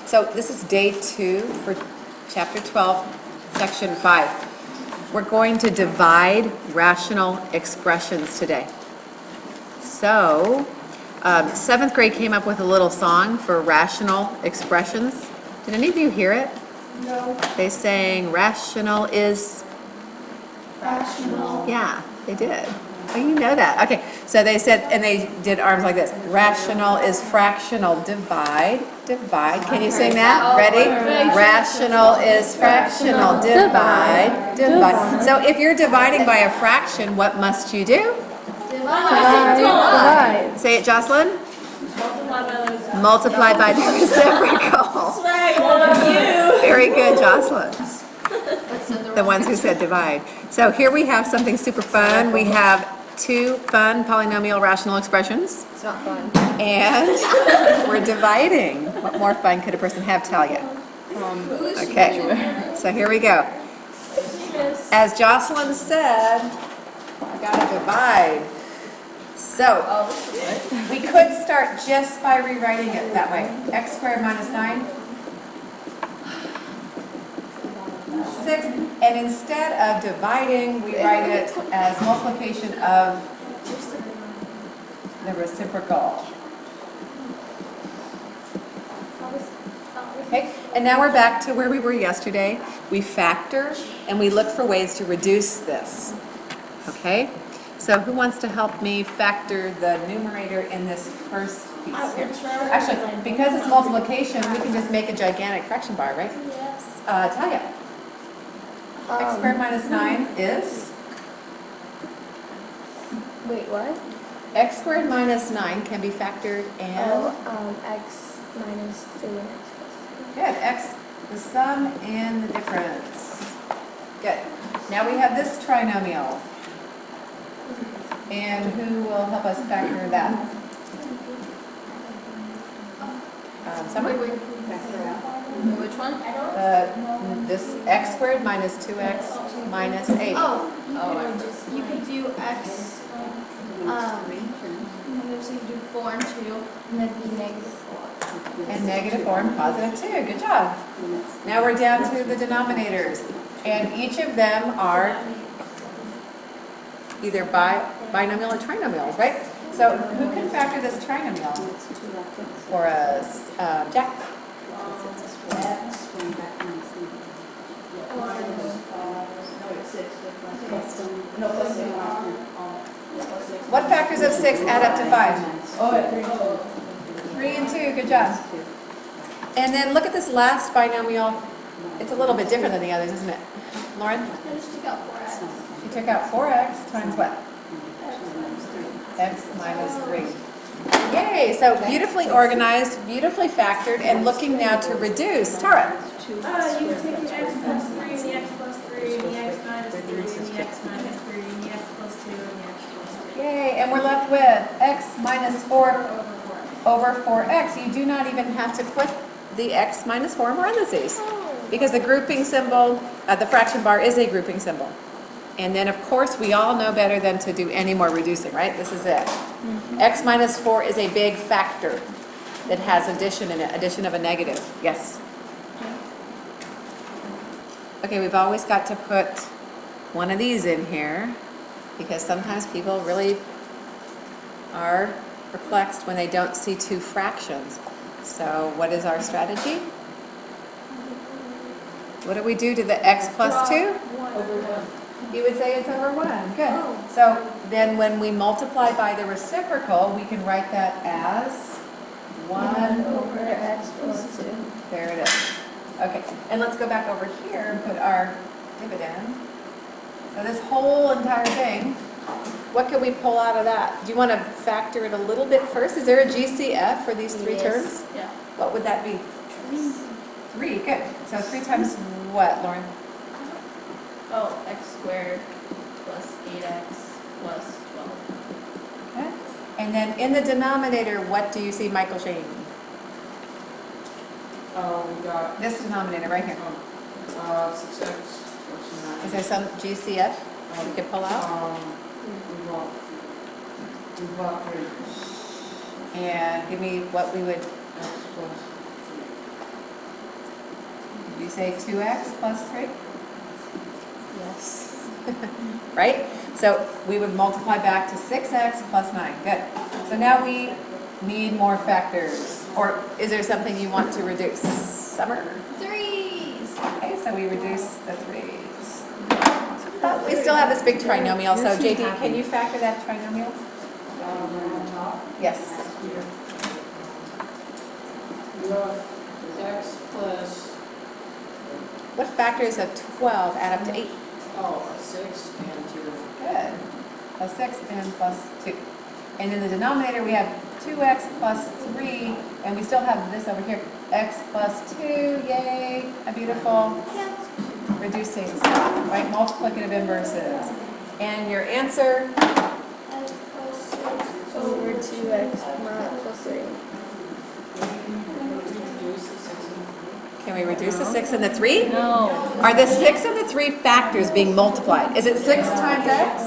So this is day 2 for chapter 12, section 5. We're going to divide rational expressions today. So, 7th grade came up with a little song for rational expressions. Did any of you hear it? No. They sang rational is... Rational. Yeah, they did. Oh, you know that. Okay, so they said, and they did arms like this. Rational is fractional. Divide, divide. Can you sing that? Ready? Rational is fractional. Divide, divide. So if you're dividing by a fraction, what must you do? Divide. Say it, Jocelyn. Multiply by the reciprocal. Very good, Jocelyn. The ones who said divide. So here we have something super fun. We have 2 fun polynomial rational expressions. It's not fun. And we're dividing. What more fun could a person have, Talia? Okay, so here we go. As Jocelyn said, I gotta divide. So, we could start just by rewriting it that way. X squared minus 9. 6, and instead of dividing, we write it as multiplication of the reciprocal. Okay, and now we're back to where we were yesterday. We factor and we look for ways to reduce this. Okay, so who wants to help me factor the numerator in this first piece here? Actually, because it's multiplication, we can just make a gigantic fraction bar, right? Yes. Talia. X squared minus 9 is? Wait, what? X squared minus 9 can be factored and? X minus 3 and X plus 3. Good. X, the sum and the difference. Good. Now we have this trinomial. And who will help us factor that? Someone? Which one? This x squared minus 2x minus 8. You could do X, so you do 4 and 2, and then be negative 4. And negative 4 and positive 2. Good job. Now we're down to the denominators. And each of them are either binomial or trinomials, right? So who can factor this trinomial for us? Jack? What factors of 6 add up to 5? 3 and 2, good job. And then look at this last binomial. It's a little bit different than the others, isn't it? Lauren? I just took out 4X. You took out 4x times what? X minus 3. Yay! So beautifully organized, beautifully factored, and looking now to reduce. Tara? You can take the x plus 3 and the x plus 3 and the x minus 3 and the x minus 3 and the x plus 2 and the x plus 3. Yay! And we're left with x minus 4 over 4x. You do not even have to put the x minus 4 in parentheses because the grouping symbol, the fraction bar is a grouping symbol. And then, of course, we all know better than to do any more reducing, right? This is it. X minus 4 is a big factor that has addition in it, addition of a negative. Yes? Okay, we've always got to put one of these in here because sometimes people really are perplexed when they don't see 2 fractions. So what is our strategy? What do we do to the x plus 2? Over 1. You would say it's over 1. Good. So then when we multiply by the reciprocal, we can write that as 1 over X plus 2. There it is. Okay, and let's go back over here and put our dividend. So this whole entire thing, what can we pull out of that? Do you want to factor it a little bit first? Is there a GCF for these 3 terms? Yeah. What would that be? 3, good. So 3 times what, Lauren? Oh, X squared plus 8X plus 12. Okay. And then in the denominator, what do you see, Michael Shane? We got This denominator right here. 6x. Is there some GCF we could pull out? We got 3. And give me what we would, X plus You say 2x plus 3? Yes. Right? So we would multiply back to 6x plus 9. Good. So now we need more factors. Or is there something you want to reduce? Summer? 3s. Okay, so we reduce the 3s. But we still have this big trinomial. So JD, can you factor that trinomial? Yes. You have x plus, What factors of 12 add up to 8? 6 and 2. Good. Plus 6 and plus 2. And in the denominator, we have 2x plus 3, and we still have this over here, x plus 2, yay, a beautiful reducing stuff, right? Multiplicative inverses. And your answer? Over 2x plus 3. Can we reduce the 6 and the 3? No. Are the 6 and the 3 factors being multiplied? Is it 6 times x?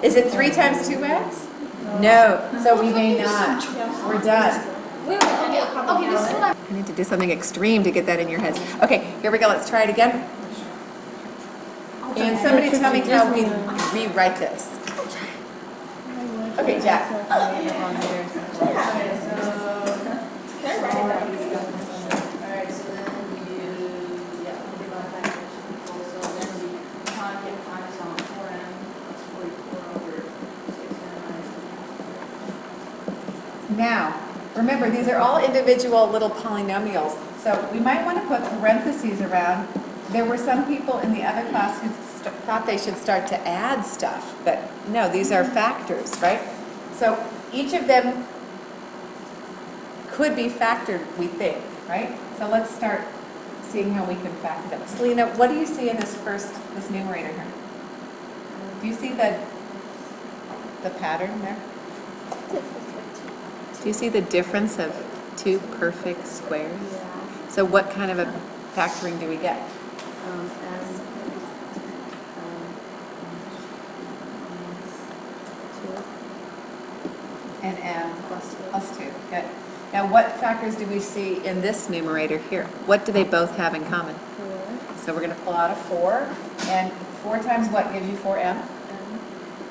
Is it 3 times 2x? No. So we may not. We're done. Okay, this is what I'm. I need to do something extreme to get that in your heads. Okay, here we go. Let's try it again. And somebody tell me how we rewrite this. Okay, Jack. Alright, so then you, divide by x equal, so then we get minus on 4m, that's 44 over 6m minus Now, remember, these are all individual little polynomials, so we might want to put parentheses around. There were some people in the other class who thought they should start to add stuff, but no, these are factors, right? So each of them could be factored, we think, right? So let's start seeing how we can factor them. Selena, what do you see in this numerator here? Do you see the pattern there? Do you see the difference of two perfect squares? Yeah. So what kind of a factoring do we get? And m plus 2. Good. Now what factors do we see in this numerator here? What do they both have in common? 4. So we're going to pull out a 4. And 4 times what gives you 4m?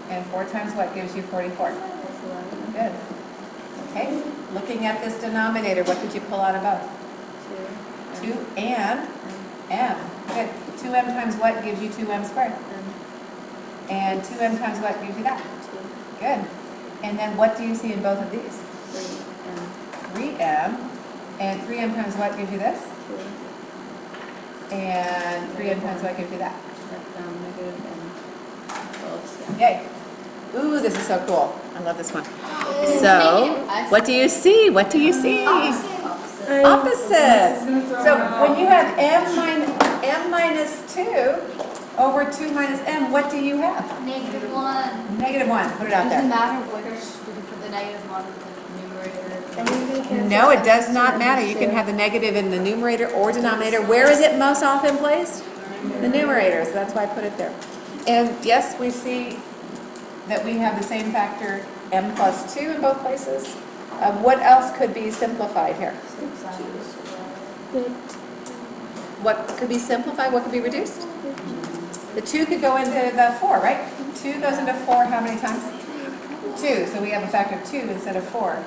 And 4 times what gives you 44? Good. Okay. Looking at this denominator, what did you pull out of both? 2 and m. Good. 2m times what gives you 2m squared? And 2m times what gives you that? 2. Good. And then what do you see in both of these? 3m. And 3m times what gives you this? 2. And 3m times what gives you that? Yay. Ooh, this is so cool. I love this one. So, what do you see? What do you see? Opposite. So, when you have m minus 2 over 2 minus m, what do you have? -1. Negative 1. Put it out Doesn't there. matter which, we can put the -1 in the numerator. No, it does not matter. You can have the negative in the numerator or denominator. Where is it most often placed? The numerator. So that's why I put it there. And yes, we see that we have the same factor m plus 2 in both places. What else could be simplified here? What could be simplified? What could be reduced? The 2 could go into the 4, right? 2 goes into 4 how many times? 2. So we have a factor of 2 instead of 4.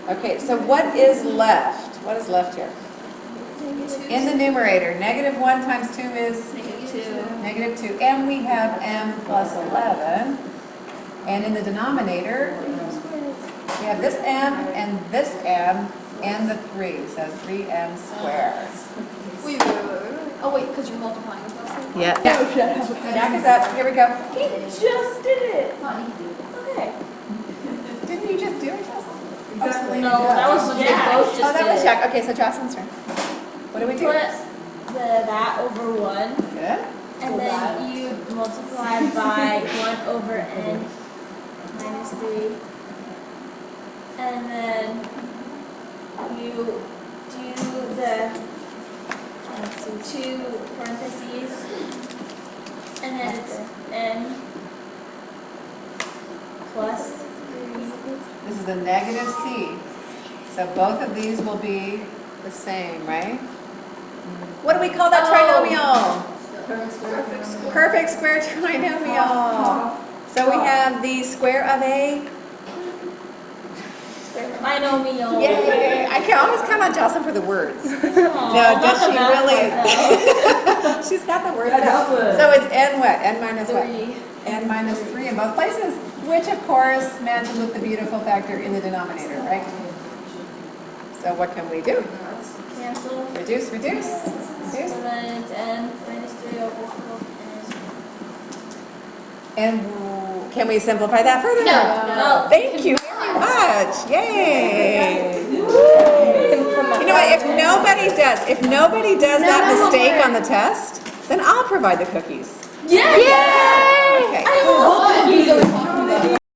Okay, so what is left? What is left here? In the numerator, -1 times 2 is? -2. And we have m plus 11. And in the denominator, we have this m and this m and the 3. So 3m squared. Wait. Oh wait, because you're multiplying with plus 3? Yeah. Jack is up. Here we go. He just did it. Okay. Didn't you just do it, Jocelyn? No, that was They Jack. both just Oh, that was did. Jack. Okay, so Jocelyn's turn. What do we do? Put that over 1, Good. and then you multiply by 1 over n minus 3, and then you do the 2 parentheses, and then it's n plus 3. This is the negative c. So both of these will be the same, right? What do we call that trinomial? Perfect square. Perfect square trinomial. So we have the square of a, Binomial. yay! I can always count on Jocelyn for the words. Aw, No, does not she the math really? part, though. She's got the word Yeah, down. that's So it's n what? N minus what? 3. N minus 3 in both places, which of course matches with the beautiful factor in the denominator, right? So what can we do? Cancel. Reduce, reduce, So reduce. then it's n minus 3 over 4 And can we simplify that further? No. Thank you very much. Yay. You know what, if nobody does that mistake on the test, then I'll provide the cookies. Yay! Okay. I love cookies.